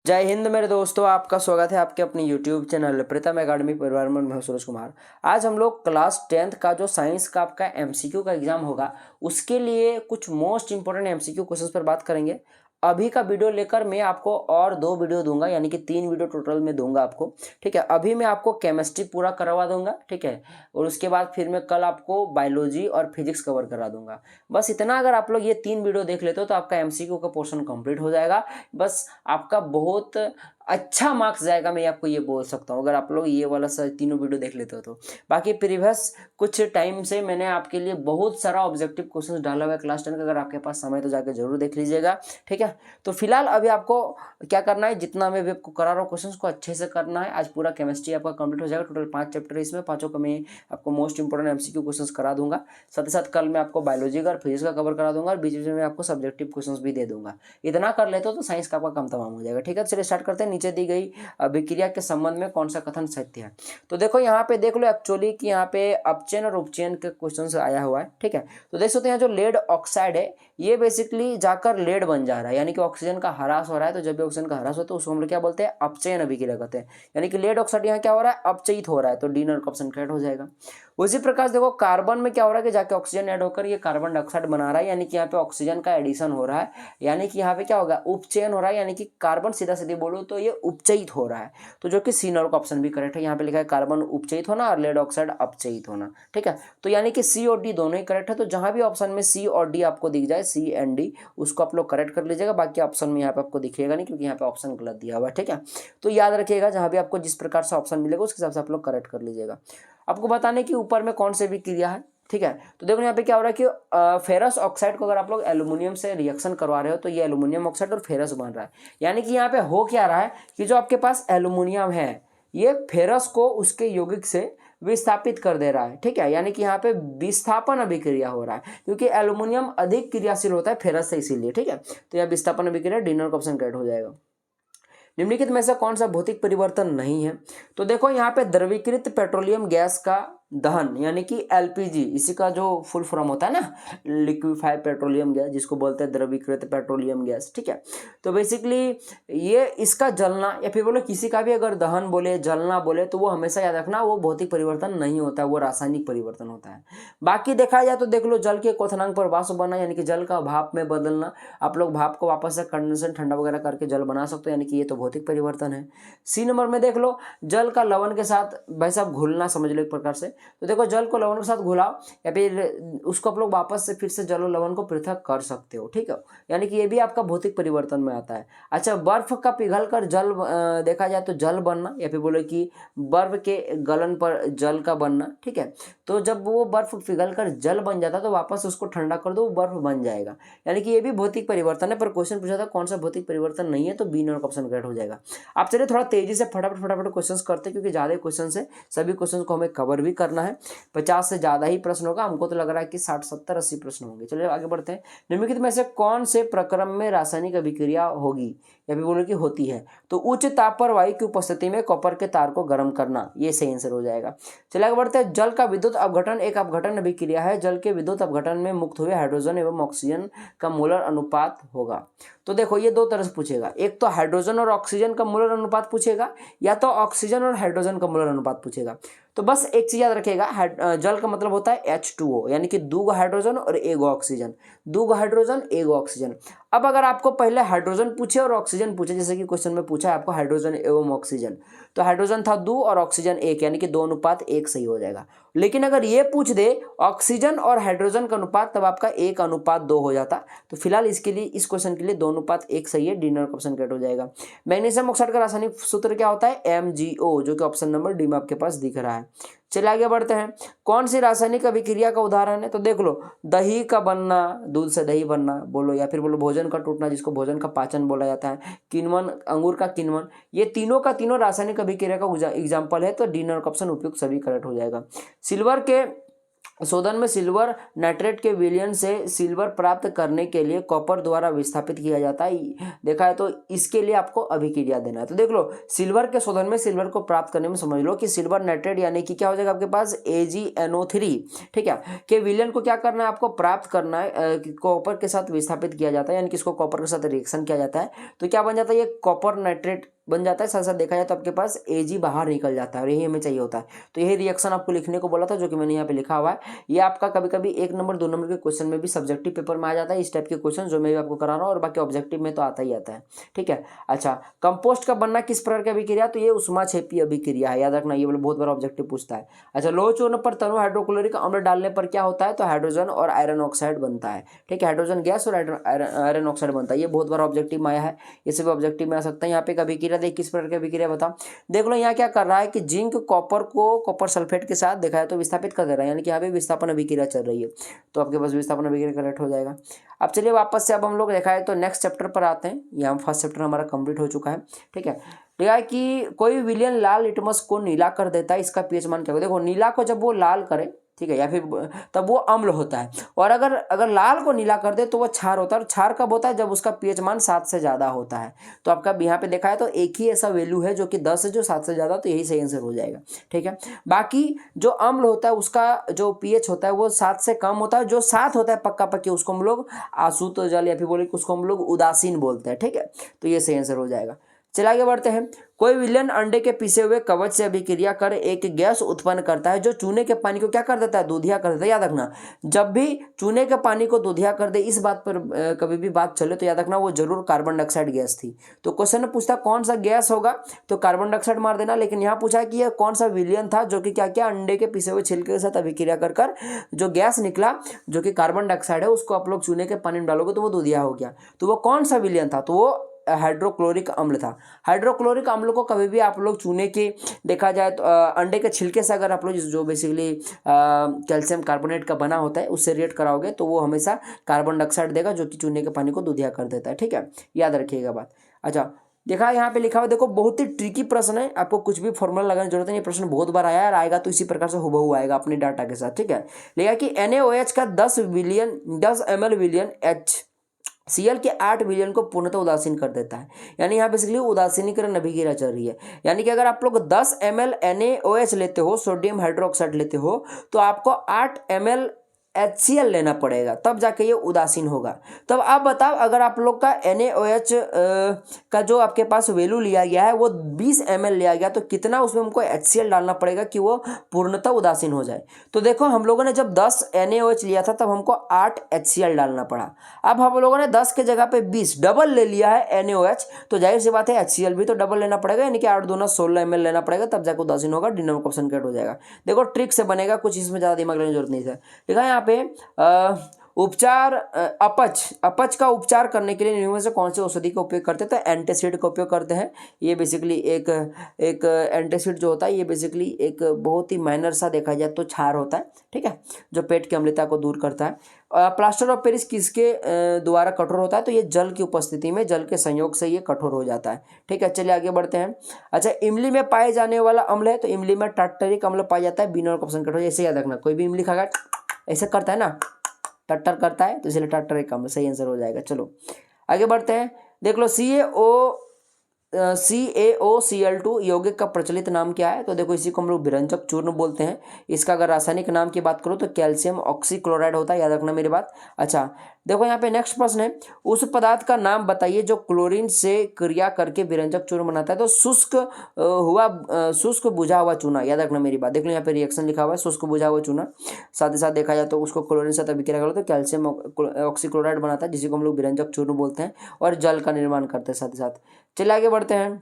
जय हिंद मेरे दोस्तों, आपका स्वागत है आपके अपने यूट्यूब चैनल प्रीतम एकेडमी परिवार में। मैं सूरज कुमार। आज हम लोग क्लास 10th का जो साइंस का आपका एमसीक्यू का एग्जाम होगा उसके लिए कुछ मोस्ट इंपॉर्टेंट एमसीक्यू क्वेश्चंस पर बात करेंगे। अभी का वीडियो लेकर मैं आपको और 2 वीडियो दूंगा, यानी कि 3 वीडियो टोटल में दूंगा आपको। ठीक है, अभी मैं आपको केमिस्ट्री पूरा करवा दूंगा, ठीक है, और उसके बाद फिर मैं कल आपको बायोलॉजी और फिजिक्स कवर करा दूंगा। बस इतना, अगर आप लोग ये 3 वीडियो देख लेते हो तो आपका एमसीक्यू का पोर्शन कंप्लीट हो जाएगा। बस आपका बहुत अच्छा मार्क्स जाएगा, मैं आपको ये बोल सकता हूँ, अगर आप लोग ये वाला तीनों वीडियो देख लेते हो तो। बाकी प्रीवियस कुछ टाइम से मैंने आपके लिए बहुत सारा ऑब्जेक्टिव क्वेश्चंस डाला हुआ है क्लास 10 का, अगर आपके पास समय तो जाकर जरूर देख लीजिएगा। ठीक है, तो फिलहाल अभी आपको क्या करना है, जितना मैं भी आपको करा रहा हूँ क्वेश्चन को अच्छे से करना है। आज पूरा केमिस्ट्री आपका कंप्लीट हो जाएगा। टोटल 5 चैप्टर है, इसमें 5 का मैं आपको मोस्ट इंपॉर्टेंट एमसीक्यू क्वेश्चन करा दूंगा। साथ ही साथ कल मैं आपको बायोलॉजी का और फिजिक्स का कवर करा दूंगा, और बीच बीच में आपको सब्जेक्टिव क्वेश्चन भी दे दूंगा। इतना कर लेते हो तो साइंस का आपका काम तमाम हो जाएगा। ठीक है, चलिए स्टार्ट करते हैं। नीचे दी गई अभिक्रिया के संबंध में कौन सा कथन सत्य है? तो देखो यहाँ पे देख लो एक्चुअली कि यहाँ पे अपचयन और उपचयन के क्वेश्चन आया हुआ है। ठीक है, तो देख सकते हैं जो लेड ऑक्साइड है ये बेसिकली जाकर लेड बन जा रहा है, यानी कि ऑक्सीजन का ह्रास हो रहा है। तो जब भी ऑक्सीजन का ह्रास होता है उसको हम लोग क्या बोलते हैं? अपचयन अभिक्रिया कहते हैं। यानी कि लेड ऑक्साइड यहाँ क्या हो रहा है? अपचयित हो रहा है, तो डी नंबर का ऑप्शन करेक्ट हो जाएगा। उसी प्रकार देखो कार्बन में क्या हो रहा है कि जाके ऑक्सीजन ऐड होकर ये कार्बन डाइऑक्साइड बना रहा है, यानी कि यहाँ पे ऑक्सीजन का एडिशन हो रहा है, यानी कि यहाँ पे क्या होगा? उपचयन हो रहा है, यानी कि कार्बन सीधा सीधी बोलो तो ये उपचयित हो रहा है। तो जो कि सी नंबर का ऑप्शन भी करेक्ट है। यहाँ पे लिखा है कार्बन उपचयित होना और लेड ऑक्साइड अपचयित होना। ठीक है, तो यानी कि सी और डी दोनों ही करेक्ट है। तो जहां भी ऑप्शन में सी और डी आपको दिख जाए, सी एंड डी, उसको आप लोग करेक्ट कर लीजिएगा। बाकी ऑप्शन में यहाँ पे आपको दिखेगा नहीं, क्योंकि यहाँ पे ऑप्शन गलत दिया हुआ है। ठीक है, तो याद रखिएगा जहां भी आपको जिस प्रकार से ऑप्शन मिलेगा उसके हिसाब से आप लोग करेक्ट कर लीजिएगा। आपको बताने की ऊपर में कौन से भी क्रिया है। ठीक है, तो देखो यहाँ पे क्या हो रहा है कि फेरस ऑक्साइड को अगर आप लोग एल्यूमिनियम से रिएक्शन करवा रहे हो तो ये एल्यूमिनियम ऑक्साइड और फेरस बन रहा है। यानी कि यहाँ पे हो क्या रहा है कि जो आपके पास एल्यूमिनियम है ये फेरस को उसके यौगिक से विस्थापित कर दे रहा है। ठीक है, यानी कि यहाँ पे विस्थापन अभिक्रिया हो रहा है, क्योंकि एल्यूमिनियम अधिक क्रियाशील होता है फेरस से, इसीलिए। ठीक है, तो यह विस्थापन अभिक्रिया डिनर का ऑप्शन करेक्ट हो जाएगा। निम्नलिखित में से कौन सा भौतिक परिवर्तन नहीं है? तो देखो यहाँ पे द्रवीकृत पेट्रोलियम गैस का दहन, यानी कि एलपीजी, इसी का जो फुल फॉर्म होता है ना, लिक्विफाइड पेट्रोलियम गैस, जिसको बोलते हैं द्रवीकृत पेट्रोलियम गैस। ठीक है, तो बेसिकली ये इसका जलना या फिर बोलो किसी का भी अगर दहन बोले, जलना बोले, तो वो हमेशा याद रखना वो भौतिक परिवर्तन नहीं होता है, वो रासायनिक परिवर्तन होता है। बाकी देखा जाए तो देख लो जल के क्वथनांक पर वाष्प बनना, यानी कि जल का भाप में बदलना। आप लोग भाप को वापस से कंडेंसेशन ठंडा वगैरह करके जल बना सकते हो, यानी कि ये तो भौतिक परिवर्तन है। सी नंबर में देख लो जल का लवण के साथ भाई साहब घुलना, समझ लो एक प्रकार से। तो देखो जल को लवण के साथ घुलाओ या फिर उसको आप लोग वापस से फिर से जल और लवण को पृथक कर सकते हो। ठीक है, यानी कि ये भी आपका भौतिक परिवर्तन में आता है। अच्छा, बर्फ का पिघल कर जल देखा जाए तो जल बनना, या फिर बोले कि बर्फ के गलन पर जल का बनना। ठीक है, तो जब वो बर्फ पिघल कर जल बन जाता है तो वापस उसको ठंडा कर दो, वो बर्फ बन जाएगा। यानी कि ये भी भौतिक परिवर्तन है, पर क्वेश्चन पूछा था कौन सा भौतिक परिवर्तन नहीं है, तो बी नंबर का ऑप्शन करेक्ट हो जाएगा। आप चलिए थोड़ा तेजी से फटाफट फटाफट क्वेश्चंस करते हैं, क्योंकि ज्यादा क्वेश्चन है, सभी क्वेश्चन को हमें कवर भी करना है। 50 से ज्यादा ही प्रश्न होगा, हमको तो लग रहा है कि 60 70 80 प्रश्न होंगे। चलिए आगे बढ़ते हैं। निम्नलिखित में से कौन से प्रक्रम में रासायनिक अभिक्रिया होगी या फिर बोलो कि होती है? तो उच्च ताप पर वायु की उपस्थिति में कॉपर के तार को गर्म करना, ये सही आंसर हो जाएगा। चलिए आगे बढ़ते हैं। जल का विद्युत अपघटन एक अपघटन अभिक्रिया है। जल के विद्युत अपघटन में मुक्त हुए हाइड्रोजन एवं ऑक्सीजन का मोलर अनुपात होगा। तो देखो ये दो तरह से पूछेगा, एक तो हाइड्रोजन और ऑक्सीजन का मोलर अनुपात पूछेगा, या तो ऑक्सीजन और हाइड्रोजन का मोलर अनुपात पूछेगा। तो बस एक चीज याद रखिएगा, जल का मतलब होता है H2O, यानी कि 2 हाइड्रोजन और 1 ऑक्सीजन, 2 हाइड्रोजन 1 ऑक्सीजन। अब अगर आपको पहले हाइड्रोजन पूछे और ऑक्सीजन पूछे, जैसे कि क्वेश्चन में पूछा है आपको हाइड्रोजन एवं ऑक्सीजन, तो हाइड्रोजन था 2 और ऑक्सीजन 1, यानी कि 2 अनुपात 1 सही हो जाएगा। लेकिन अगर ये पूछ दे ऑक्सीजन और हाइड्रोजन का अनुपात, तब आपका 1 अनुपात 2 हो जाता। तो फिलहाल इसके लिए, इस क्वेश्चन के लिए 2 अनुपात 1 सही है, डी नंबर ऑप्शन करेक्ट हो जाएगा। मैग्नीशियम ऑक्साइड का रासायनिक सूत्र क्या होता है? MgO, जो कि ऑप्शन नंबर डी में आपके पास दिख रहा है। चलिए आगे बढ़ते हैं। कौन सी रासायनिक अभिक्रिया का उदाहरण है? तो देख लो दही का बनना, दूध से दही बनना बोलो, या फिर बोलो भोजन का टूटना, जिसको भोजन का पाचन बोला जाता है, किण्वन, अंगूर का किण्वन, ये तीनों का तीनों रासायनिक अभिक्रिया का एग्जाम्पल है। तो डी नंबर ऑप्शन उपयुक्त सभी करेक्ट हो जाएगा। सिल्वर के शोधन में सिल्वर नाइट्रेट के विलयन से सिल्वर प्राप्त करने के लिए कॉपर द्वारा विस्थापित किया जाता है। देखा है तो इसके लिए आपको अभिक्रिया देना है। तो देख लो सिल्वर के शोधन में सिल्वर को प्राप्त करने में समझ लो कि सिल्वर नाइट्रेट यानी कि क्या हो जाएगा आपके पास AgNO3, ठीक है, के विलयन को क्या करना है आपको प्राप्त करना है, कॉपर के साथ विस्थापित किया जाता है, यानी कि इसको कॉपर के साथ रिएक्शन किया जाता है तो क्या बन जाता है, ये कॉपर नाइट्रेट बन जाता है। साथ साथ देखा जाए तो आपके पास Ag बाहर निकल जाता है और यही हमें चाहिए होता है। तो यही रिएक्शन आपको लिखने को बोला था जो कि मैंने यहाँ पे लिखा हुआ है। ये आपका कभी कभी 1 नंबर 2 नंबर के क्वेश्चन में भी सब्जेक्टिव पेपर में आ जाता है इस टाइप के क्वेश्चन जो मैं भी आपको करा रहा हूँ, और बाकी ऑब्जेक्टिव में तो आता ही आता है, ठीक है। अच्छा, कंपोस्ट का बनना किस प्रकार की अभिक्रिया, तो ये उष्माक्षेपी अभिक्रिया है, याद रखना, ये वाला बहुत बड़ा ऑब्जेक्टिव पूछता है। अच्छा, लोह चूर्ण पर तनु हाइड्रोक्लोरिक अम्ल डालने पर क्या होता है, तो हाइड्रोजन और आयरन ऑक्साइड बनता है, ठीक है, हाइड्रोजन गैस और आयरन ऑक्साइड बनता है। ये बहुत बड़ा ऑब्जेक्टिव में आया है, इसे भी ऑब्जेक्टिव में आ सकता है। यहाँ पे एक अभिक्रिया देख किस प्रकार की अभिक्रिया बता, देख लो यहाँ क्या कर रहा है कि जिंक कॉपर को कॉपर सल्फेट के साथ देखा है तो विस्थापित कर दे रहा है, यानी कि यहाँ पे विस्थापन अभिक्रिया चल रही है, तो आपके पास विस्थापन अभिक्रिया करेक्ट हो जाएगा। अब चलिए वापस से अब हम लोग देखा है तो नेक्स्ट चैप्टर पर आते हैं। यहाँ फर्स्ट चैप्टर हमारा कंप्लीट हो चुका है, ठीक है। देखा है कि कोई विलयन लाल लिटमस को नीला कर देता है, इसका पीएच मान क्या होगा, देखो नीला को जब वो लाल करे, ठीक है, या फिर तब वो अम्ल होता है, और अगर लाल को नीला कर दे तो वो क्षार होता है, और क्षार कब होता है, जब उसका पीएच मान 7 से ज़्यादा होता है। तो आपका यहाँ पे देखा है तो एक ही ऐसा वैल्यू है जो कि 10 है, जो 7 से ज़्यादा, तो यही सही आंसर हो जाएगा, ठीक है। बाकी जो अम्ल होता है उसका जो पीएच होता है वो 7 से कम होता है, जो 7 होता है पक्का पक्की उसको हम लोग आसूत जल या फिर बोले उसको हम लोग उदासीन बोलते हैं, ठीक है, तो ये सही आंसर हो जाएगा। चलिए आगे बढ़ते हैं। कोई विलयन अंडे के पिसे हुए कवच से अभिक्रिया कर एक गैस उत्पन्न करता है जो चूने के पानी को क्या कर देता है, दूधिया कर देता है। याद रखना, जब भी चूने के पानी को दूधिया कर दे, इस बात पर कभी भी बात चले तो याद रखना वो जरूर कार्बन डाइऑक्साइड गैस थी। तो क्वेश्चन में पूछता कौन सा गैस होगा, तो कार्बन डाइऑक्साइड मार देना, लेकिन यहाँ पूछा कि यह कौन सा विलयन था जो कि क्या क्या अंडे के पिसे हुए छिलके के साथ अभिक्रिया कर जो गैस निकला जो कि कार्बन डाइऑक्साइड है, उसको आप लोग चूने के पानी में डालोगे तो वो दूधिया हो गया। तो वो कौन सा विलयन था, तो वो हाइड्रोक्लोरिक अम्ल था। हाइड्रोक्लोरिक अम्ल को कभी भी आप लोग चूने के देखा जाए तो अंडे के छिलके से अगर आप लोग जो बेसिकली कैल्शियम कार्बोनेट का बना होता है उससे रिएक्ट कराओगे तो वो हमेशा कार्बन डाइऑक्साइड देगा जो कि चूने के पानी को दूधिया कर देता है, ठीक है, याद रखिएगा बात। अच्छा, देखा यहाँ पे लिखा हुआ, देखो बहुत ही ट्रिकी प्रश्न है, आपको कुछ भी फॉर्मूला लगाने की जरूरत नहीं, प्रश्न बहुत बार आया है और आएगा तो इसी प्रकार से हुबहू आएगा अपने डाटा के साथ, ठीक है। लिखा कि NaOH का 10 ml विलियन HCl के 8 विलियन को पूर्णतः उदासीन कर देता है, यानी यहाँ बेसिकली उदासीनीकरण अभिक्रिया चल रही है। यानी कि अगर आप लोग 10 ml NaOH लेते हो, सोडियम हाइड्रोक्साइड लेते हो, तो आपको 8 ml HCl लेना पड़ेगा, तब जाके ये उदासीन होगा। तब आप बताओ अगर आप लोग का NaOH का जो आपके पास वैल्यू लिया गया है वो 20 ml लिया गया, तो कितना उसमें हमको HCl डालना पड़ेगा कि वो पूर्णतः उदासीन हो जाए। तो देखो हम लोगों ने जब 10 NaOH लिया था तब हमको 8 HCl डालना पड़ा। अब हम लोगों ने 10 के जगह पे 20 डबल ले लिया है NaOH, तो जाहिर सी बात है HCl भी तो डबल लेना पड़ेगा, यानी कि 8 दूना 16 ml लेना पड़ेगा, तब जाकर उदासीन होगा, डी नंबर ऑप्शन कट हो जाएगा। देखो ट्रिक से बनेगा, कुछ इसमें ज़्यादा दिमाग लगाने की जरूरत नहीं है। देखा यहाँ पे उपचार अपच का उपचार करने के लिए निम्न में से कौन सी औषधि का उपयोग करते हैं, तो एंटासिड का उपयोग करते हैं। ये बेसिकली एक एंटासिड जो होता है ये बेसिकली एक बहुत ही माइनर सा देखा जाए तो क्षार होता है, ठीक है, जो पेट की अम्लता को दूर करता है। प्लास्टर ऑफ पेरिस किसके द्वारा कठोर होता है, तो ये जल की उपस्थिति में, जल के संयोग से ये कठोर हो जाता है, ठीक है। चलिए आगे बढ़ते हैं। अच्छा, इमली में पाए जाने वाला अम्ल है, तो इमली में टार्टरिक अम्ल पाया जाता है, बी नंबर ऑप्शन कट हो जाए। ऐसे याद रखना, कोई भी इमली खाएगा ऐसे करता है ना, टट्टर करता है, तो इसलिए टार्टरिक अम्ल सही आंसर हो जाएगा। चलो आगे बढ़ते हैं। देख लो CaOCl2 यौगिक का प्रचलित नाम क्या है, तो देखो इसी को हम लोग विरंजक चूर्ण बोलते हैं। इसका अगर रासायनिक नाम की बात करो तो कैल्शियम ऑक्सीक्लोराइड होता है, याद रखना मेरी बात। अच्छा देखो यहाँ पे नेक्स्ट प्रश्न है, उस पदार्थ का नाम बताइए जो क्लोरीन से क्रिया करके विरंजक चूर्ण बनाता है, तो शुष्क बुझा हुआ चूना, याद रखना मेरी बात। देख लो यहाँ पे रिएक्शन लिखा हुआ है, शुष्क बुझा हुआ चूना, साथ ही साथ देखा जाए तो उसको क्लोरीन से अभिक्रिया करो तो कैल्शियम ऑक्सीक्लोराइड बनाता है, जिसी को हम लोग विरंजक चूर्ण बोलते हैं, और जल का निर्माण करते हैं साथ ही साथ। चलिए आगे बढ़ते हैं।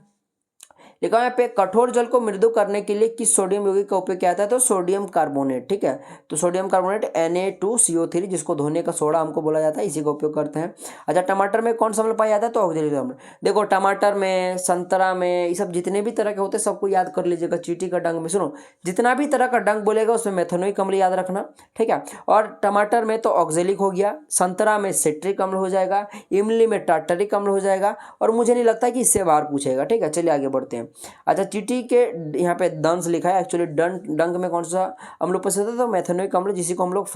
लिखा यहाँ पे कठोर जल को मृदु करने के लिए किस सोडियम यौगिक का उपयोग किया जाता है, तो सोडियम कार्बोनेट, ठीक है, तो सोडियम कार्बोनेट Na2CO3 जिसको धोने का सोडा हमको बोला जाता है, इसी का उपयोग करते हैं। अच्छा, टमाटर में कौन सा अम्ल पाया जाता है, तो ऑक्जेलिक अम्ल। देखो टमाटर में, संतरा में, ये सब जितने भी तरह के होते हैं सबको याद कर लीजिएगा। चींटी का डंक में सुनो, जितना भी तरह का डंक बोलेगा उसमें मेथनोइक अम्ल याद रखना, ठीक है। और टमाटर में तो ऑक्जेलिक हो गया, संतरा में सिट्रिक अम्ल हो जाएगा, इमली में टार्टरिक अम्ल हो जाएगा, और मुझे नहीं लगता कि इससे बाहर पूछेगा, ठीक है। चलिए आगे बढ़ते हैं। हैं। अच्छा, चींटी के यहाँ पे दंश लिखा है, एक्चुअली डंक में कौन सा अम्ल उपस्थित होता है? तो मेथेनोइक अम्ल, जिसी को हम लोग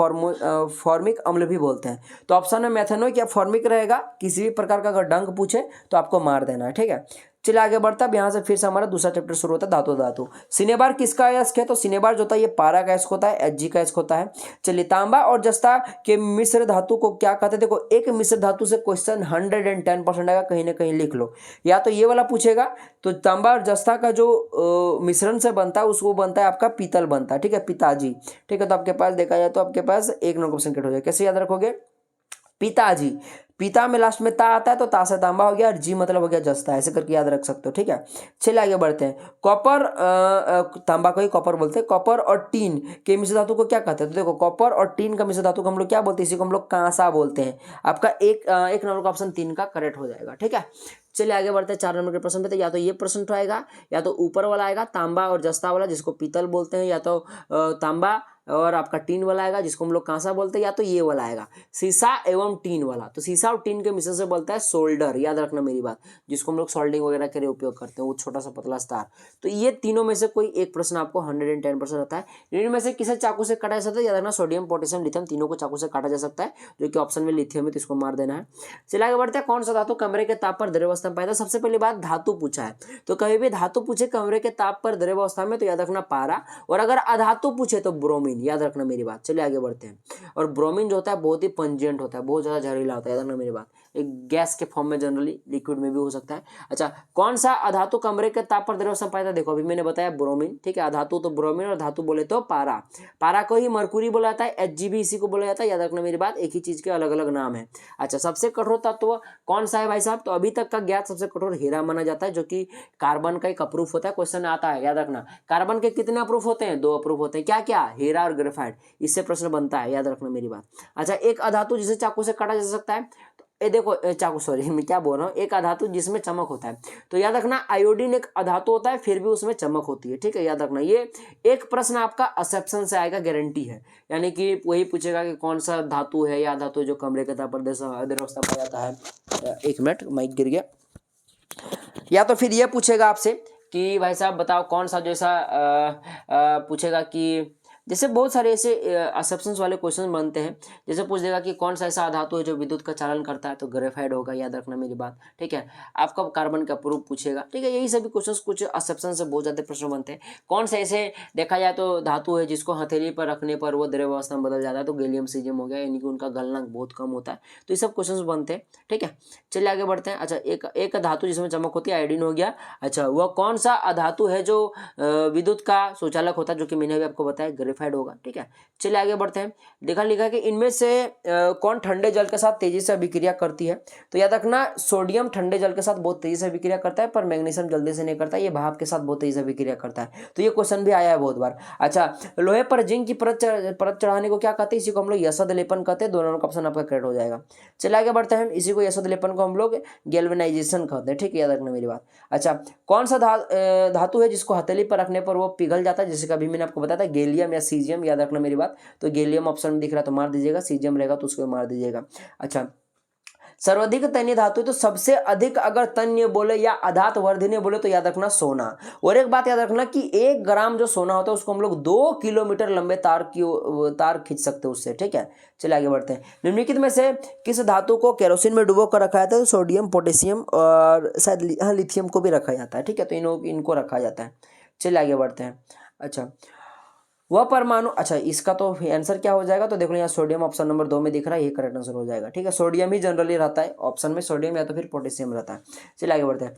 फॉर्मिक अम्ल भी बोलते हैं। तो ऑप्शन में मेथेनोइक या फॉर्मिक रहेगा। किसी भी प्रकार का अगर डंक पूछे तो आपको मार देना है, ठीक है। चलिए आगे बढ़ता है। अब यहाँ से फिर से हमारा दूसरा चैप्टर शुरू होता है, धातु। सिनेबार किसका अयस्क है? तो सिनेबार जो होता है ये पारा का अयस्क होता है, Hg का अयस्क होता है। चलिए, तांबा और जस्ता के मिश्र धातु को क्या कहते हैं? देखो, एक मिश्र धातु से क्वेश्चन 110% आएगा, कहीं ना कहीं लिख लो। या तो ये वाला पूछेगा, तो तांबा और जस्ता का जो मिश्रण से बनता है उसको बनता है आपका पीतल बनता है, ठीक है, पिताजी, ठीक है। तो आपके पास देखा जाए तो आपके पास एक नंबर क्वेश्चन कट हो जाए। कैसे याद रखोगे? पिताजी, पिता में लास्ट में ता आता है तो ता से तांबा हो गया, और जी मतलब हो गया जस्ता, ऐसे करके याद रख सकते हो, ठीक है। चलिए आगे बढ़ते हैं। कॉपर, तांबा को ही कॉपर बोलते हैं। कॉपर और टीन के मिश्र धातु को क्या कहते हैं? तो देखो, कॉपर और टीन का मिश्र धातु को हम लोग क्या बोलते हैं? इसी को हम लोग कांसा बोलते हैं। आपका एक नंबर का ऑप्शन 3 का करेक्ट हो जाएगा, ठीक है। चलिए आगे बढ़ते हैं 4 नंबर के प्रश्न पे। तो या तो ये प्रश्न तो आएगा, या तो ऊपर वाला आएगा तांबा और जस्ता वाला, जिसको पीतल बोलते हैं, या तो तांबा और आपका टीन वाला आएगा, जिसको हम लोग कांसा बोलते हैं, या तो ये वाला आएगा सीसा एवं टीन वाला। तो सीसा और टीन के मिश्रण से बोलता है सोल्डर, याद रखना मेरी बात, जिसको हम लोग सोल्डिंग वगैरह के लिए उपयोग करते हैं, वो छोटा सा पतला स्टार। तो ये तीनों में से कोई एक प्रश्न आपको 110% आता है। इनमें से किसे चाकू से काटा जा सकता है? याद रखना, सोडियम, पोटेशियम, लिथियम, तीनों को चाकू से काटा जा सकता है, जो कि ऑप्शन में लिथियम है, तो इसको मार देना है। चलिए आगे बढ़ते हैं। कौन सा धातु कमरे के ताप पर द्रव अवस्था में पाया जाता है? सबसे पहली बात, धातु पूछा है, तो कभी भी धातु पूछे कमरे के ताप पर द्रव अवस्था में, तो याद रखना पारा, और अगर अधातु पूछे तो ब्रोमीन, याद रखना मेरी बात। चलिए आगे बढ़ते हैं। और ब्रोमीन जो होता है बहुत ही पंजेंट होता है, बहुत ज्यादा जहरीला होता है, याद रखना मेरी बात। एक गैस के फॉर्म में, जनरली लिक्विड में भी हो सकता है। अच्छा, कौन सा अधातु कमरे के ताप पर द्रव अवस्था में पाया जाता है? देखो, अभी मैंने बताया ब्रोमीन, ठीक है। अधातु तो ब्रोमीन, और धातु बोले तो पारा। पारा को ही मरकुरी बोला जाता है, Hg भी इसी को बोला जाता है, याद रखना मेरी बात। एक ही चीज के अलग अलग नाम है। अच्छा, सबसे कठोर तत्व कौन सा है भाई साहब? तो अभी तक का ज्ञात सबसे कठोर हीरा माना जाता है, जो कि कार्बन का एक अप्रूफ होता है। क्वेश्चन आता है, याद रखना। कार्बन के कितने अप्रूफ होते हैं? 2 अप्रूफ होते हैं। क्या क्या? हीरा और ग्रेफाइट। इससे प्रश्न बनता है, याद रखना मेरी बात। अच्छा, एक अधातु जिसे चाकू से काटा जा सकता है, तो ये देखो, चाकू, सॉरी मैं क्या बोल रहा हूँ, एक अधातु जिसमें चमक होता है, तो याद रखना आयोडीन एक अधातु होता है, फिर भी उसमें चमक होती है, ठीक है, याद रखना। ये एक प्रश्न आपका एक्सेप्शन से आएगा, गारंटी है। यानी कि वही पूछेगा कि कौन सा धातु है या धातु जो कमरे के ताप पर द्रव अवस्था पाया जाता है। 1 मिनट, माइक गिर गया। या तो फिर ये पूछेगा आपसे कि भाई साहब बताओ कौन सा, जैसा पूछेगा कि जैसे बहुत सारे ऐसे असम्पशंस वाले क्वेश्चन बनते हैं। जैसे पूछ देगा कि कौन सा ऐसा धातु है जो विद्युत का चालन करता है, तो ग्रेफाइट होगा, याद रखना मेरी बात, ठीक है। आपका कार्बन का प्रूफ पूछेगा, ठीक है। यही सभी क्वेश्चन कुछ असम्पशन से बहुत ज्यादा प्रश्न बनते हैं। कौन सा ऐसे देखा जाए तो धातु है जिसको हथेली पर रखने पर वो द्रव अवस्था में बदल जाता है, तो गैलियम सीजियम हो गया, यानी कि उनका गलनांक बहुत कम होता है। तो ये सब क्वेश्चन बनते हैं, ठीक है। चलिए आगे बढ़ते हैं। अच्छा, एक धातु जिसमें चमक होती है, आयोडीन हो गया। अच्छा, वह कौन सा अधातु है जो विद्युत का सुचालक होता है, जो कि मैंने अभी आपको बताया, ग्रेफाइट होगा, ठीक है। चलिए आगे बढ़ते हैं। लिखा है कि इनमें से कौन ठंडे जल के साथ तेजी से अभिक्रिया करती है? तो याद रखना, सोडियम ठंडे जल के साथ बहुत तेजी से अभिक्रिया करता है, पर मैग्नीशियम जल्दी से नहीं करता, ये भाप के साथ बहुत तेजी से अभिक्रिया करता है। तो ये क्वेश्चन भी आया है बहुत बार। अच्छा, लोहे पर जिंक की परत चढ़ाने को क्या कहते हैं? इसी को हम लोग यशद लेपन कहते हैं। दोनों का ऑप्शन आपका करेक्ट हो जाएगा। चलिए आगे बढ़ते हैं। इसी को यशद लेपन को हम लोग गैल्वेनाइजेशन कहते हैं, ठीक है, याद रखना मेरी बात। अच्छा, कौन सा धातु है जिसको हथेली पर रखने पर वो पिघल जाता है? जैसे कि अभी मैंने आपको बताया था, गैलियम या सीजियम, याद रखना मेरी बात। तो गैलियम ऑप्शन में दिख रहा है तो मार दीजिएगा, सीजियम रहेगा तो उसको मार दीजिएगा। अच्छा, सर्वाधिक तन्य धातु, तो सबसे अधिक अगर तन्य बोले या अधात वर्धनीय बोले तो याद रखना सोना। और एक बात याद रखना कि 1 ग्राम जो सोना होता है उसको हम लोग 2 किलोमीटर लंबे तार खींच सकते हैं उससे, ठीक है। चलिए आगे बढ़ते हैं। निम्नलिखित में से किस धातु को केरोसिन में डुबो कर रखा जाता है? तो सोडियम, पोटेशियम और शायद लिथियम को भी रखा जाता है, ठीक है। तो इनको रखा जाता है। चलिए आगे बढ़ते हैं। अच्छा, वह परमाणु, अच्छा इसका तो आंसर क्या हो जाएगा? तो देखो यहाँ सोडियम ऑप्शन नंबर 2 में दिख रहा है, ये करेक्ट आंसर हो जाएगा, ठीक है। सोडियम ही जनरली रहता है ऑप्शन में, सोडियम या तो फिर पोटेशियम रहता है। चलिए आगे बढ़ते हैं।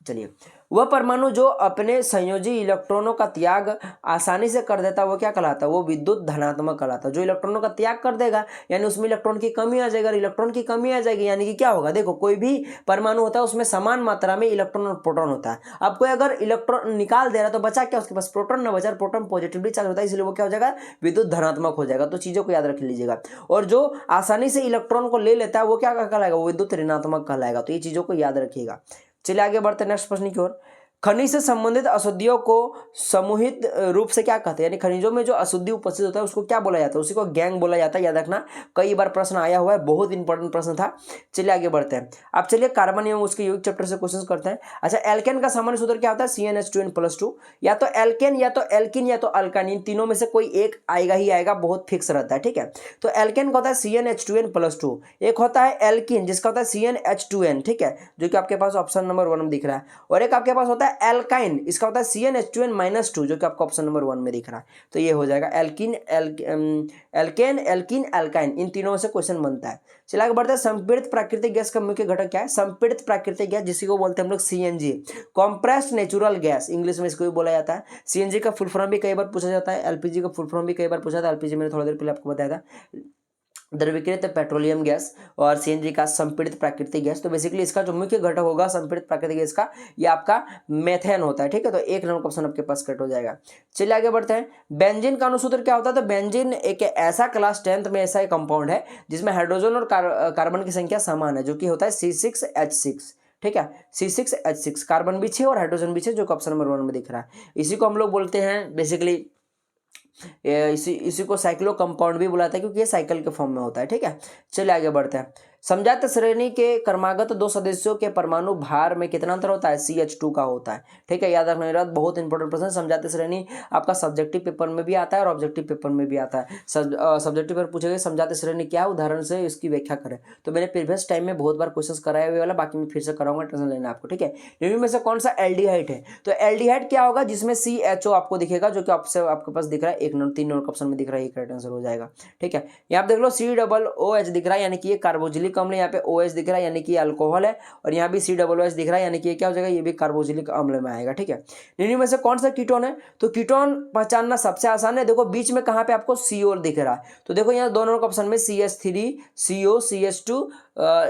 चलिए, वह परमाणु जो अपने संयोजी इलेक्ट्रॉनों का त्याग आसानी से कर देता है वो क्या कहलाता है? वो विद्युत धनात्मक कहलाता है। जो इलेक्ट्रॉनों का त्याग कर देगा यानी उसमें इलेक्ट्रॉन की कमी आ जाएगी, इलेक्ट्रॉन की कमी आ जाएगी यानी कि क्या होगा? देखो, कोई भी परमाणु होता है उसमें समान मात्रा में इलेक्ट्रॉन और प्रोटॉन होता है। अब कोई अगर इलेक्ट्रॉन निकाल दे रहा है तो बचा क्या उसके पास? प्रोटॉन, ना बचा प्रोटॉन पॉजिटिवली चार्ज होता है, इसलिए वो क्या हो जाएगा? विद्युत धनात्मक हो जाएगा। तो चीजों को याद रख लीजिएगा। और जो आसानी से इलेक्ट्रॉन को ले लेता है वो क्या कहलाएगा? वो विद्युत ऋणात्मक कहलाएगा। तो ये चीजों को याद रखिएगा। चलिए आगे बढ़ते हैं नेक्स्ट प्रश्न की ओर। खनिज से संबंधित अशुद्धियों को समूहित रूप से क्या कहते हैं, यानी खनिजों में जो अशुद्धि उपस्थित होता है उसको क्या बोला जाता है, उसी को गैंग बोला जाता है। याद रखना, कई बार प्रश्न आया हुआ है, बहुत इंपॉर्टेंट प्रश्न था। चलिए आगे बढ़ते हैं। अब चलिए कार्बन एवं उसके यौगिक चैप्टर से क्वेश्चन करते हैं। अच्छा, एल्केन का सामान्य सूत्र क्या होता है, CnH2n+2। या तो एल्केन या तो एल्किन या तो अल्काइन, इन तीनों में से कोई एक आएगा ही आएगा, बहुत फिक्स रहता है, ठीक है। तो एल्केन का होता है CnH2n+2, एक होता है एल्किन जिसका होता है CnH2n, ठीक है, जो कि आपके पास ऑप्शन नंबर 1 में दिख रहा है। और एक आपके पास होता है एल्काइन, इसका होता है CnH2n-2, जो कि आपको ऑप्शन नंबर 1 में दिख रहा है। तो ये हो जाएगा एल्किन, एल्केन, एल्किन, एल्काइन, इन तीनों में से क्वेश्चन बनता है। चलिए आगे बढ़ते हैं। संपीड़ित प्राकृतिक गैस का मुख्य घटक क्या है, संपीड़ित प्राकृतिक गैस जिसी को बोलते हैं हम लोग CNG, compressed natural gas, English में इसको भी बोला जाता है। CNG का फुल फॉर्म भी कई बार पूछा जाता है, LPG का फुल फॉर्म भी कई बार पूछा था। LPG मैंने थोड़ी देर पहले आपको बताया था, द्रवीकृत पेट्रोलियम गैस, और CNG का संपीड़ित प्राकृतिक गैस। तो बेसिकली इसका जो मुख्य घटक होगा संपीड़ित प्राकृतिक गैस का, ये आपका मेथेन होता है, ठीक है। तो एक नंबर ऑप्शन आपके पास कट हो जाएगा। चलिए आगे बढ़ते हैं। बेंजीन का अणुसूत्र क्या होता है, तो बेंजीन एक ऐसा क्लास 10th में ऐसा एक कंपाउंड है जिसमें हाइड्रोजन और कार्बन की संख्या समान है, जो कि होता है C6H6, ठीक है। C6H6, कार्बन भी 6 और हाइड्रोजन भी 6, जो कि ऑप्शन नंबर 1 में दिख रहा है। इसी को हम लोग बोलते हैं बेसिकली, इसी को साइक्लो कंपाउंड भी बुलाता है, क्योंकि ये साइकिल के फॉर्म में होता है, ठीक है। चलिए आगे बढ़ते हैं। समजात श्रेणी के क्रमागत दो सदस्यों के परमाणु भार में कितना अंतर होता है, CH2 का होता है, ठीक है। याद रखना मेरा बहुत इंपॉर्टेंट प्रश्न। समजात श्रेणी आपका सब्जेक्टिव पेपर में भी आता है और ऑब्जेक्टिव पेपर में भी आता है। सब्जेक्टिव पेपर पूछेगा समजात श्रेणी क्या, उदाहरण से इसकी व्याख्या करें। तो मैंने प्रीवियस टाइम में बहुत बार क्वेश्चन कराए हुए वाला, बाकी मैं फिर से कराऊंगा, टेंशन लेना आपको, ठीक है। निम्न में से कौन सा एल्डिहाइड है, तो एल्डिहाइड क्या होगा, जिसमें CHO आपको दिखेगा, जो कि आपके पास दिख रहा है 3 नंबर ऑप्शन में दिख रहा है, ये करेक्ट आंसर हो जाएगा, ठीक है। यहाँ देख लो COOH दिख रहा है, यानी कि ये कार्बोक्सिलिक अम्ल है। यहाँ पे OH दिख रहा है, यानी कि अल्कोहल है। और यहाँ भी COOH दिख रहा है, यानी कि ये क्या हो जाएगा, ये भी कार्बोक्सिलिक अम्ल में आएगा, ठीक है। निम्न में से कौन सा कीटोन है, तो कीटोन पहचानना सबसे आसान है। देखो बीच में कहाँ पे आपको CO दिख रहा है, तो देखो यहाँ दोनों ऑप्शन में CH3, CO, CH2,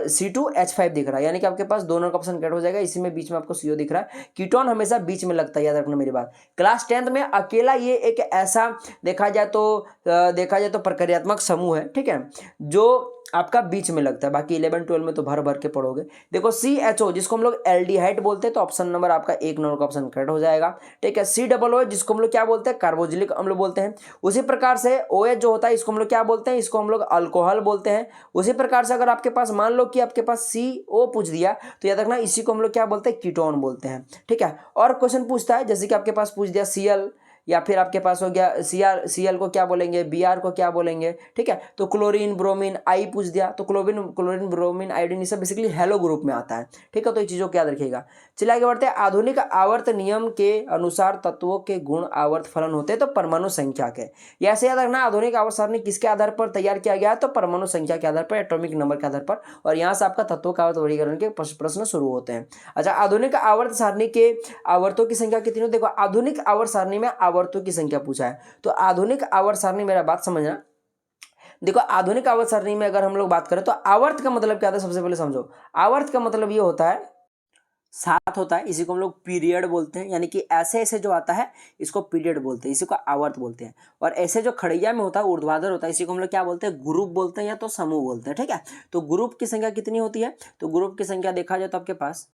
C2H5 दिख रहा है, यानी कि आपके पास दोनों का ऑप्शन कट हो जाएगा। इसी में बीच में आपको CO दिख रहा है। कीटोन हमेशा बीच में लगता है, याद रखना मेरी बात। क्लास 10th में अकेला ये एक ऐसा देखा जाए तो प्रक्रियात्मक समूह है, ठीक है, जो आपका बीच में लगता है। बाकी 11 12 में तो भर भर के पढ़ोगे। देखो CHO जिसको हम लोग एल्डिहाइड बोलते हैं, तो ऑप्शन नंबर आपका 1 नंबर का ऑप्शन करेक्ट हो जाएगा, ठीक है। COOH जिसको हम लोग क्या बोलते हैं, कार्बोक्सिलिक अम्ल बोलते हैं। उसी प्रकार से OH जो होता है, इसको हम लोग क्या बोलते हैं, इसको हम लोग अल्कोहल बोलते हैं। उसी प्रकार से अगर आपके पास मान लो कि आपके पास CO पूछ दिया, तो याद रखना इसी को हम लोग क्या बोलते हैं, कीटोन बोलते हैं, ठीक है। और क्वेश्चन पूछता है, जैसे कि आपके पास पूछ दिया Cl, या फिर आपके पास हो गया Cl को क्या बोलेंगे, Br को क्या बोलेंगे, ठीक है। तो क्लोरीन, ब्रोमीन, आई पूछ दिया, तो क्लोरीन, ब्रोमीन, आयोडीन, ये सब बेसिकली हेलो ग्रुप में आता है, ठीक है। तो ये चीजों को याद रखिएगा। चलिए आगे बढ़ते हैं। आधुनिक आवर्त नियम के अनुसार तत्वों के गुण आवर्त फलन होते हैं, तो परमाणु संख्या के। ये ऐसे याद रखना, आधुनिक आवर्त सारणी किसके आधार पर तैयार किया गया है, तो परमाणु संख्या के आधार पर, एटॉमिक नंबर के आधार पर। और यहाँ से आपका तत्वों का आवर्त वर्गीकरण के प्रश्न शुरू होते हैं। अच्छा, आधुनिक आवर्त सारणी के आवर्तों की संख्या कितनी हो, देखो आधुनिक आवर्त सारणी में आवर्तों की संख्या पूछा है। तो आधुनिक आवर्त सारणी, मेरा बात समझना, देखो आधुनिक आवर्त सारणी में अगर हम लोग बात करें तो आवर्त का मतलब क्या होता है, सबसे पहले समझो। आवर्त का मतलब ये होता है, साथ होता है, इसी को हम लोग पीरियड बोलते हैं, यानी कि ऐसे ऐसे जो आता है इसको पीरियड बोलते हैं, इसी को आवर्त बोलते हैं। और ऐसे जो खड़ैया में होता है, ऊर्ध्वाधर होता है, इसी को हम लोग क्या बोलते हैं, ग्रुप बोलते हैं या तो समूह बोलते हैं, ठीक है। तो ग्रुप की संख्या कितनी होती है, तो ग्रुप की संख्या देखा जाए तो आपके पास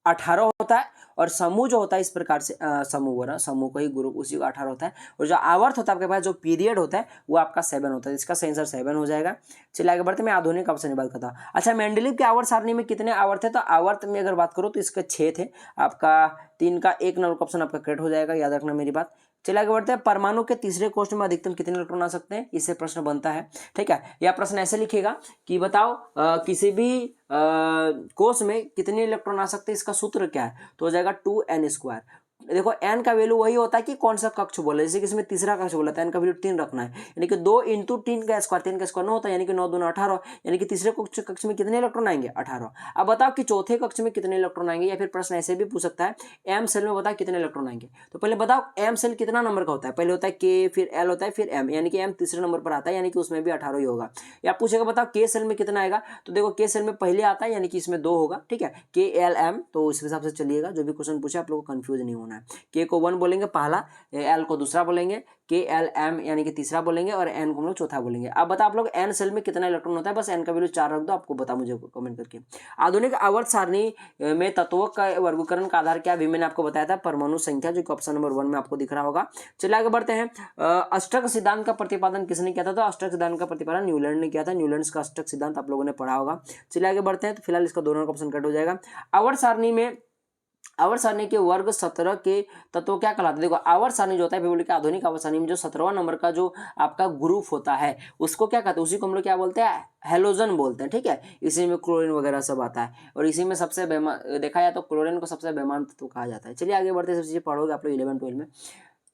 18 होता है। और समूह जो होता है इस प्रकार से, समूह हो रहा, समूह का ही ग्रुप, उसी को 18 होता है। और जो आवर्त होता है आपके पास, जो पीरियड होता है, वो आपका 7 होता है। इसका सही आंसर 7 हो जाएगा। चलिए आगे बढ़ते, मैं आधुनिक ऑप्शन की बात करता हूँ। अच्छा, मेंडलीव के आवर्त सारणी में कितने आवर्त है, तो आवर्त में अगर बात करो तो इसके 6 थे। आपका 3 का 1 नंबर ऑप्शन आपका करेक्ट हो जाएगा, याद रखना मेरी बात। चलिए आगे बढ़ते हैं। परमाणु के तीसरे कोष्ठ में अधिकतम कितने इलेक्ट्रॉन आ सकते हैं, इससे प्रश्न बनता है, ठीक है। यह प्रश्न ऐसे लिखेगा कि बताओ किसी भी कोष में कितने इलेक्ट्रॉन आ सकते हैं, इसका सूत्र क्या है, तो हो जाएगा 2n²। देखो n का वैल्यू वही होता है कि कौन सा कक्ष बोला, जैसे कि इसमें तीसरा कक्ष बोला था, n का वैल्यू 3 रखना है, यानी कि 2 × 3 का स्क्वायर, 3 का स्क्वायर 9 होता है, यानी कि 9 दूना 18, यानी कि तीसरे कक्ष में कितने इलेक्ट्रॉन आएंगे, 18। अब बताओ कि चौथे कक्ष में कितने इलेक्ट्रॉन आएंगे, या फिर प्रश्न ऐसे भी पूछ सकता है, m सेल में बताओ कितने इलेक्ट्रॉन आएंगे। तो पहले बताओ m सेल कितना नंबर का होता है, पहले होता है k, फिर l होता है, फिर m, यानी कि m तीसरे नंबर पर आता है, यानी कि उसमें भी 18 ही होगा। या पूछेगा बताओ k सेल में कितना आएगा, तो देखो k सेल में पहले आता है, यानी कि इसमें 2 होगा, ठीक है, KLM। तो इस हिसाब से चलिएगा, जो भी क्वेश्चन पूछे आप लोगों को कंफ्यूज नहीं होना। होना है। के को 1 बोलेंगे पहला, एल को दूसरा बोलेंगे, के एल एम यानी कि तीसरा बोलेंगे, और एन को हम लोग चौथा बोलेंगे। अब बता आप लोग एन सेल में कितना इलेक्ट्रॉन होता है, बस एन का वैल्यू 4 रख दो, आपको बता मुझे कमेंट करके। आधुनिक आवर्त सारणी में तत्वों का वर्गीकरण का आधार क्या है, मैंने आपको बताया था परमाणु संख्या, जो कि ऑप्शन नंबर 1 में आपको दिख रहा होगा। चलिए आगे बढ़ते हैं। अष्टक सिद्धांत का प्रतिपादन किसने किया था, तो अष्टक सिद्धांत का प्रतिपादन न्यूलैंड ने किया था। न्यूलैंड का अष्टक सिद्धांत आप लोगों ने पढ़ा होगा। चलिए आगे बढ़ते हैं। तो फिलहाल इसका दोनों का ऑप्शन कट हो जाएगा। आवर्त सारणी के वर्ग 17 के तत्व क्या कहलाते हैं। देखो आवर्त सारणी जो होता है भौगोलिक आधुनिक आवर्त सारणी में जो 17वां नंबर का जो आपका ग्रुप होता है उसको क्या कहते हैं, उसी को हम लोग क्या बोलते हैं, हेलोजन बोलते हैं। ठीक है, इसी में क्लोरीन वगैरह सब आता है, और इसी में सबसे देखा जाए तो क्लोरीन को सबसे बेईमान तत्व कहा जाता है। चलिए आगे बढ़ते हैं, सब चीजें पढ़ोगे आप लोग 11-12 में।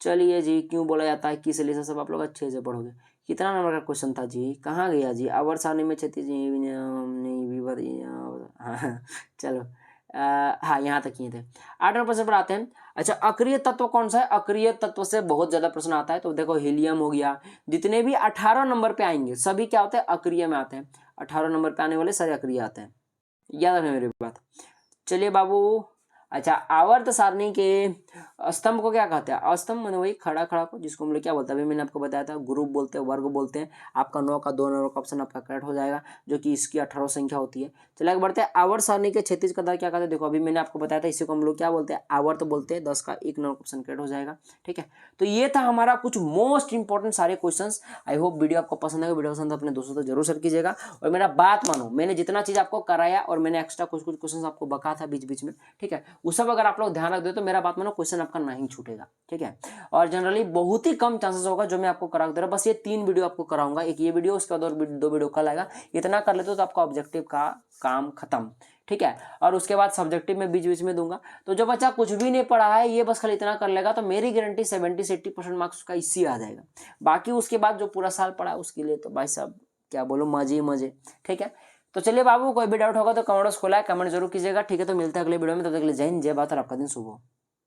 चलिए जी, क्यों बोला जाता है, किस लिए, सब आप लोग अच्छे से पढ़ोगे। कितना नंबर का क्वेश्चन था जी, कहाँ गया जी, आवर्त सारणी में क्षैतिज हाँ चलो हाँ यहाँ तक किए थे। 8 नंबर प्रश्न पर आते हैं। अच्छा, अक्रिय तत्व कौन सा है, अक्रिय तत्व से बहुत ज्यादा प्रश्न आता है। तो देखो हीलियम हो गया, जितने भी 18 नंबर पे आएंगे सभी क्या होते हैं, अक्रिय में आते हैं। 18 नंबर पे आने वाले सारे अक्रिय आते हैं, याद रखना मेरी बात। चलिए बाबू, अच्छा आवर्त सारणी के स्तंभ को क्या कहते हैं, अस्तंभ मैंने वही खड़ा खड़ा को, जिसको हम लोग क्या बोलते हैं, अभी मैंने आपको बताया था ग्रुप बोलते हैं, वर्ग बोलते हैं। आपका 9 का 2 नंबर का ऑप्शन आपका करेक्ट हो जाएगा, जो कि इसकी 18 संख्या होती है। चलिए आगे बढ़ते हैं। आवर्त सारणी के क्षैतिज का दाग क्या कहते हैं, देखो अभी मैंने आपको बताया था, इसी को हम लोग क्या बोलते हैं, आवर्त बोलते हैं। 10 का 1 नंबर ऑप्शन करेक्ट हो जाएगा। ठीक है, तो ये था हमारा कुछ मोस्ट इंपॉर्टेंट सारे क्वेश्चन। आई होप वीडियो आपको पसंद आएगा, वीडियो पसंद अपने दोस्तों तक जरूर शेयर कीजिएगा। और मेरा बात मानो, मैंने जितना चीज आपको कराया और मैंने एक्स्ट्रा कुछ क्वेश्चन आपको बका था बीच बीच में, ठीक है, वो सब अगर आप लोग ध्यान रख दे तो मेरा बात मानो क्वेश्चन आपका नहीं छूटेगा। ठीक है, और जनरली बहुत ही कम चांसेस होगा जो मैं आपको करा दे रहा, बस ये 3 वीडियो आपको कराऊंगा, एक ये वीडियो, उसके बाद और 2 वीडियो कल आएगा। इतना कर लेते हो तो आपका ऑब्जेक्टिव का काम खत्म। ठीक है, और उसके बाद सब्जेक्टिव में बीच बीच में दूंगा। तो जो बच्चा कुछ भी नहीं पढ़ा है, ये बस खाली इतना कर लेगा, तो मेरी गारंटी 70 से 80% मार्क्स उसका इसी आ जाएगा। बाकी उसके बाद जो पूरा साल पढ़ा उसके लिए तो भाई साहब क्या बोलो, मजे ही मजे। ठीक है, तो चलिए बाबू, कोई भी डाउट होगा तो कमेंट बॉक्स खोला है, कमेंट जरूर कीजिएगा। ठीक है, तो मिलते हैं अगले वीडियो में, तब तक के लिए जय हिंद, जय भारत और आपका दिन शुभ हो।